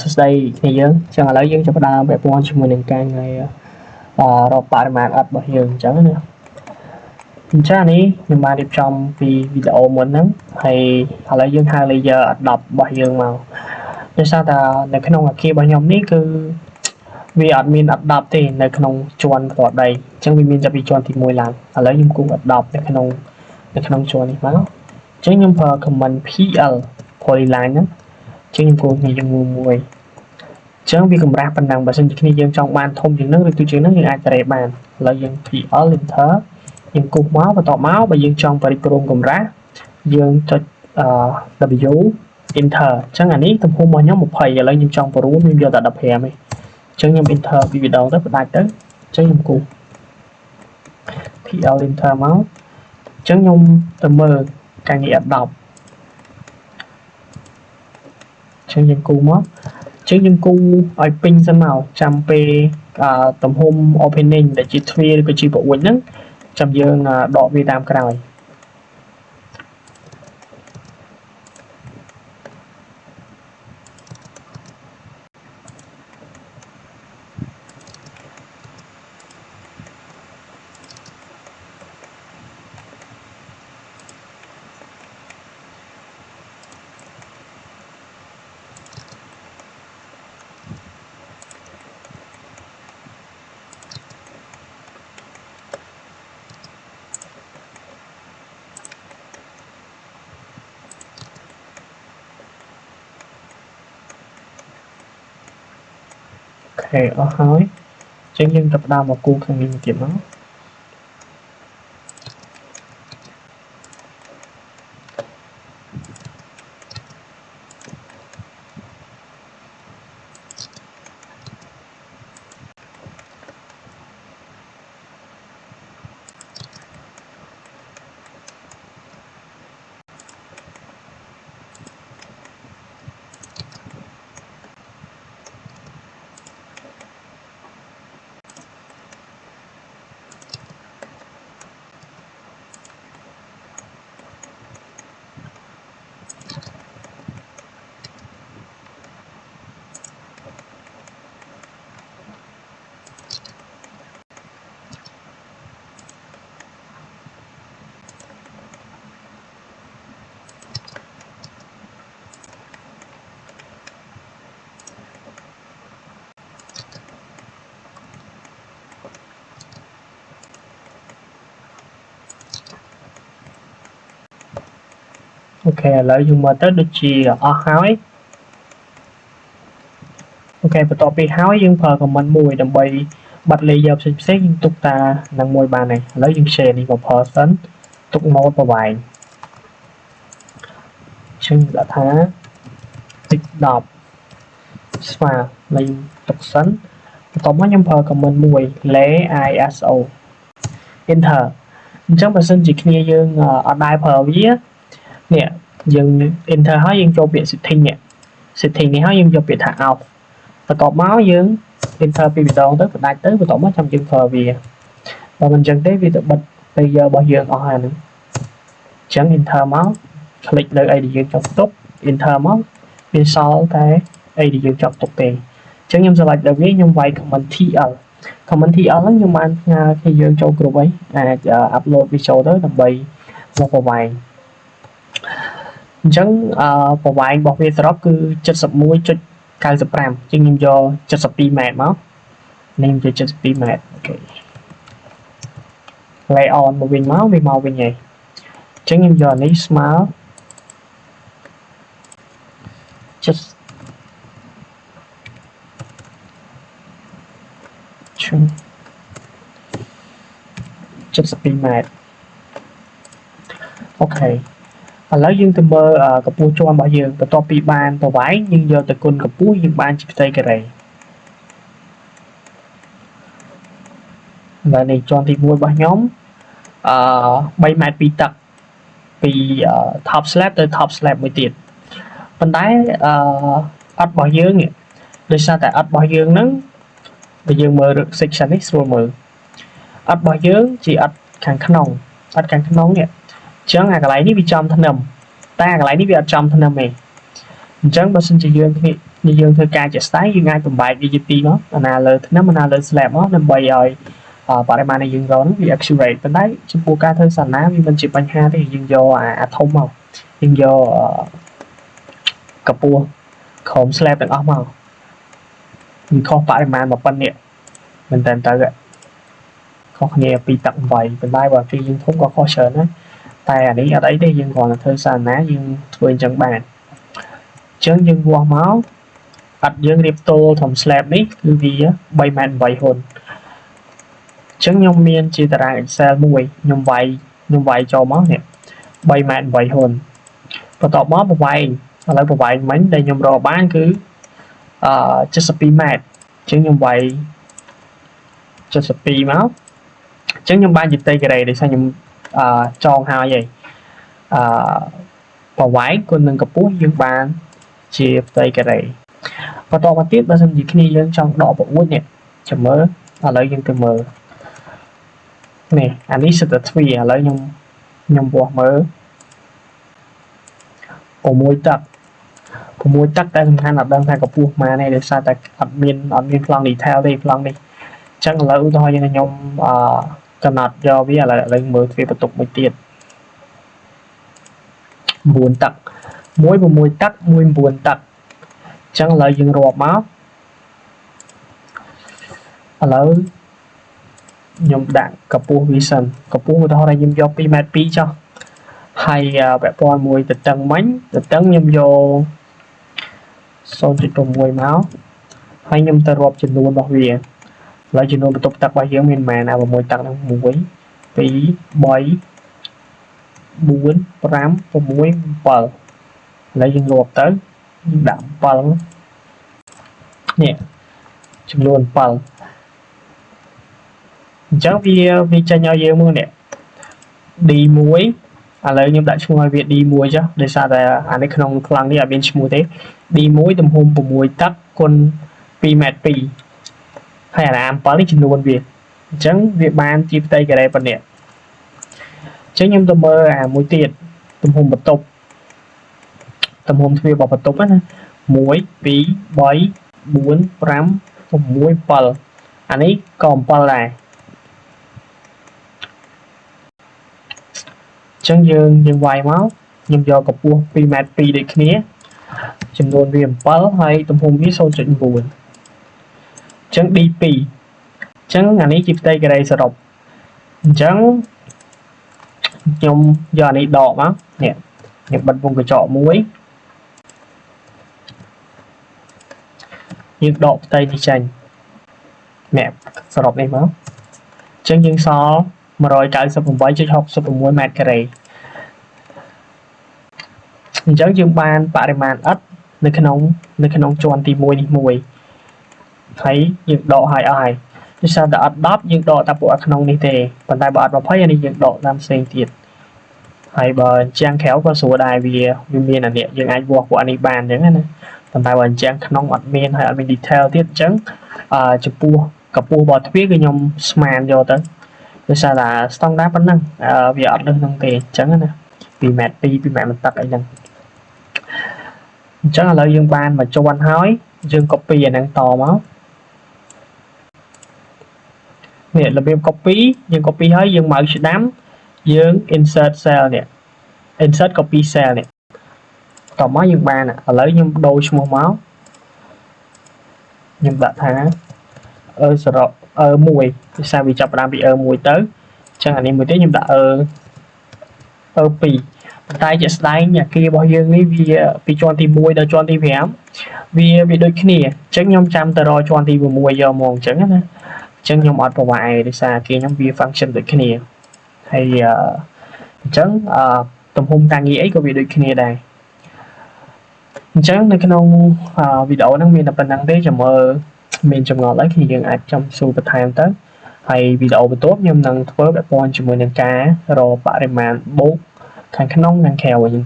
សួស្តីគ្នាយើងចឹងឥឡូវយើងចាប់ផ្ដើមពាក់ព័ន្ធជាមួយនឹងការងាររកបរិមាណអត់របស់យើងអញ្ចឹងណាអញ្ចឹងនេះខ្ញុំបានរៀបចំពីវីដេអូមុនហ្នឹងហើយឥឡូវយើងហៅ layer 10របស់យើងមកដោយសារតែនៅក្នុងអាគាររបស់ខ្ញុំនេះគឺវាអត់មាន10ទេនៅក្នុងជាន់ផ្ទាល់ដីអញ្ចឹងវាមានតែពីជាន់ទី1ឡើងឥឡូវខ្ញុំគូស10នៅក្នុងជាន់នេះមកអញ្ចឹងខ្ញុំប្រើ command PL polyline ហ្នឹងចឹងខ្ញុំគូសគ្នាយើងមួយចឹងវាកម្រាស់ប៉ុណ្ណឹងបើសិនជាគ្នាយើងចង់បានធំជាងនឹងឬទូជាងនឹងយើងអាចតរេបានឥឡូវយើង PL enter យើងគូសមកបន្តមកបើយើងចង់បរិគ្រោមកម្រាស់យើងចុចW enter ចឹងអានេះទំហំរបស់ខ្ញុំ20ឥឡូវខ្ញុំចង់បរួមខ្ញុំយកតែ15ឯងចឹងខ្ញុំ enter ពីម្ដងទៅផ្ដាច់ទៅចឹងខ្ញុំគូស PL enter មកចឹងខ្ញុំទៅមើលការងារ10ចឹងយើងគូមកចឹងយើងគូឲ្យពេញសិនមកចាំពេលទំហំ opening ដែលជាទ្វារឬក៏ជាប្រអួចហ្នឹងចាំយើងដកវាតាមក្រោយអូខេអស់ហើយចឹងយើងចាប់ផ្ដើមមកគូខាងនេះទៀតមកអូខេឥឡូវយើងមើលទៅដូចជាអស់ហើយអូខេបន្ទាប់ពីហើយយើងប្រើ command មួយដើម្បីបិទ layer ផ្សេងៗយើងទុកតានឹងមួយបានហើយឥឡូវយើង share នេះមក person ទុក mode ប្រវែងជើងដាក់ថា tick 10ស្វាលេងទុកសិនបន្ទាប់មកខ្ញុំប្រើ command មួយ lay iso enter អញ្ចឹងបើសិនជាគ្នាយើងអត់ដែរប្រើវានេះយើង enter ហើយយើងចូលពាក្យ setting នេះ setting នេះហើយយើងយកពាក្យថា off បន្ទាប់មកយើង enter ពីម្ដងទៅផ្ដាច់ទៅបន្ទាប់មកចាំយើងប្រើវាបើមិនអញ្ចឹងទេវាទៅបិទ layer របស់យើងអស់ហើយហ្នឹងអញ្ចឹង enter មក click លើអីដែលយើងចង់ទុក enter មកវាសល់តែអីដែលយើងចង់ទុកទេអញ្ចឹងខ្ញុំ select លើវាខ្ញុំវាយ command TL command TL ហ្នឹងខ្ញុំបានផ្ញើឲ្យយើងចូលគ្រប់អីអាច upload វាចូលទៅដើម្បីមកប្រវែងអញ្ចឹងប្រវែងរបស់វាសរុបគឺ 71.95 ជាងខ្ញុំយក72ម៉ែត្រមកនេះជា72ម៉ែត្រអូខេ lay on មកវិញមកវាមកវិញហើយអញ្ចឹងខ្ញុំយកនេះស្មើ72ម៉ែត្រអូខេឥឡូវយើងទៅមើលកម្ពស់ជាន់របស់យើងបន្ទាប់ពីបានប្រវែងយើងយកទៅគុណកម្ពស់យើងបានជាផ្ទៃការ៉េហើយនេះជាន់ទី1របស់ខ្ញុំ3ម៉ែត្រ2តឹកពី top slab ទៅ top slab មួយទៀតប៉ុន្តែអត់របស់យើងដោយសារតែអត់របស់យើងហ្នឹងបើយើងមើល section នេះស្រួលមើលអត់របស់យើងជាអត់ខាងក្នុងអត់ខាងក្នុងនេះអញ្ចឹងអាកន្លែងនេះវាចំធ្នឹមតែអាកន្លែងនេះវាអត់ចំធ្នឹមទេអញ្ចឹងបើសិនជាយើង យើងធ្វើការជាក់ស្ដែងយើងអាចបំបែកវាជាពីរមកអាណាលើថ្នាំអាណាលើ slab មកដើម្បីឲ្យបរិមាណដែលយើងរកវា accurate ប៉ុន្តែចំពោះការធ្វើសាណាវាមិនជាបញ្ហាទេយើងយកអាធំមកយើងយកកម្ពស់ក្រោម slab ទាំងអស់មកវាខុសបរិមាណមកប៉ុណ្ណេះមែនតើទៅខុសគ្នាពីទឹក8ប៉ុន្តែបើពីយើងធំក៏ខុសច្រើនដែរតែអានេះអត់អីទេយើងគ្រាន់តែធ្វើសាណាយើងធ្វើអញ្ចឹងបានអញ្ចឹងយើងវាស់មកអត់យើងរៀបតូលធំ slab នេះគឺវា3.8 ហ៊ុនអញ្ចឹងខ្ញុំមានជាតារាង Excel មួយខ្ញុំវាយចូលមកនេះ 3.8 ហ៊ុនបន្ទាប់មកប្រវែងឥឡូវប្រវែងមិញដែលខ្ញុំរកបានគឺ72 ម៉ែត្រអញ្ចឹងខ្ញុំវាយ72មកអញ្ចឹងខ្ញុំបានជាផ្ទៃការ៉េដោយសារខ្ញុំចងហើយឯងប្រវែងគុណនឹងកម្ពស់យើងបានជាផ្ទៃការ៉េបន្តមកទៀតបើសិនជាគ្នាយើងចង់ដកប្រអួតនេះចាំមើលឥឡូវយើងទៅមើលនេះអានេះសិតតែទ្វារឥឡូវខ្ញុំវាស់មើល6ទឹកតែសំខាន់អត់ដឹងថាកម្ពស់ប៉ុន្មានទេដោយសារតែអត់មានប្លង់ detail ទេប្លង់នេះអញ្ចឹងឥឡូវឧទាហរណ៍ខ្ញុំកំណត់យកវាឥឡូវមើលទ្វារបន្ទប់មួយទៀត9ទឹក1 6ទឹក1 9ទឹកអញ្ចឹងឥឡូវយើងរាប់មកឥឡូវខ្ញុំដាក់កម្ពស់វាសិនកម្ពស់ឧទាហរណ៍ខ្ញុំយក2.2 ម៉ែត្រចុះហើយពាក់ព័ន្ធមួយទទឹងមិញទទឹងខ្ញុំយក 0.6 មកហើយខ្ញុំទៅរាប់ចំនួនរបស់វាឥឡូវចំនួនបន្ទប់ទឹករបស់យើងមានប៉ុន្មាន6ទឹកហ្នឹង1 2 3 4 5 6 7ឥឡូវយើងរាប់ទៅយើងដាក់7នេះចំនួន7អញ្ចឹងវាចេញឲ្យយើងមើលនេះ D1 ឥឡូវខ្ញុំដាក់ឈ្មោះឲ្យវា D1 ចុះដោយសារតែអានេះក្នុងខ្លឹងនេះអត់មានឈ្មោះទេ D1 ទំហំ6ទឹកគុណ 2.2 ម៉ែត្រហើយអាណា7នេះចំនួនវាអញ្ចឹងវាបានជាផ្ទៃការ៉េប៉ុណ្ណេះអញ្ចឹងខ្ញុំទៅមើលអាមួយទៀតទំហំបន្ទប់ទំហំទ្វាររបស់បន្ទប់ណា1 2 3 4 5 6 7អានេះក៏7ដែរអញ្ចឹងយើងវាយមកខ្ញុំយកកម្ពស់ 2.2 ម៉ែត្រដូចគ្នាចំនួនវា7ហើយទំហំវា 0.9 អញ្ចឹង D2 អញ្ចឹងអានេះជាផ្ទៃការ៉េសរុបអញ្ចឹងខ្ញុំយកអានេះដកមកនេះខ្ញុំបិទវងកញ្ចក់មួយយើងដកផ្ទៃនេះចេញនេះសរុបនេះមកអញ្ចឹងយើងសល់ 198.66 ម៉ែត្រការ៉េអញ្ចឹងយើងបានបរិមាណឥដ្ឋនៅក្នុងជាន់ទី1នេះមួយហើយយើងដកឲ្យអស់ហើយដោយសារតែឥដ្ឋ10យើងដកតែពួកởក្នុងនេះទេប៉ុន្តែបើឥដ្ឋ20អានេះយើងដកតាមផ្សេងទៀតហើយបើអញ្ចឹងក្រៅក៏ស្រួលដែរវាមានអានេះយើងអាចវាស់ពួកអានេះបានអញ្ចឹងណាប៉ុន្តែបើអញ្ចឹងក្នុងអត់មានហើយអត់មាន detail ទៀតអញ្ចឹងចំពោះកម្ពស់របស់ទ្វារគឺខ្ញុំស្មានយកទៅដោយសារតែស្តង់ដារប៉ុណ្ណឹងវាអត់លើសហ្នឹងទេអញ្ចឹងណា2.2 ម៉ែត្រ2ម៉ែត្របន្ទឹកអីហ្នឹងអញ្ចឹងឥឡូវយើងបានមកជាន់ហើយយើង copy អាហ្នឹងតមកនេះរបៀប copy យើង copy ហើយយើងមកស្ដាំយើង insert cell នេះ insert copy cell នេះតមកយើងបានឥឡូវខ្ញុំដូរឈ្មោះមកខ្ញុំដាក់ថាសរុប1ដោយសារវាចាប់ផ្ដើមពី 1 ទៅអញ្ចឹងអានេះមួយទៀតខ្ញុំដាក់ 2 ប៉ុន្តែជាក់ស្ដែងអាគាររបស់យើងនេះវាពីជាន់ទី1ដល់ជាន់ទី5វាដូចគ្នាអញ្ចឹងខ្ញុំចាំទៅរកជាន់ទី6យកមកអញ្ចឹងណាអញ្ចឹងខ្ញុំអត់ប្រវាយដោយសារអាគារខ្ញុំវា function ដូចគ្នាហើយអញ្ចឹងទំហំការងារអីក៏វាដូចគ្នាដែរអញ្ចឹងនៅក្នុងវីដេអូហ្នឹងមានតែប៉ុណ្្នឹងទេចាំមើលមានចម្ងល់អីគឺយើងអាចចាំសួរបន្ថែមទៅហើយវីដេអូបន្ទាប់ខ្ញុំនឹងធ្វើពាក់ព័ន្ធជាមួយនឹងការរកបរិមាណបូកខាងក្នុងខាងក្រៅវិញ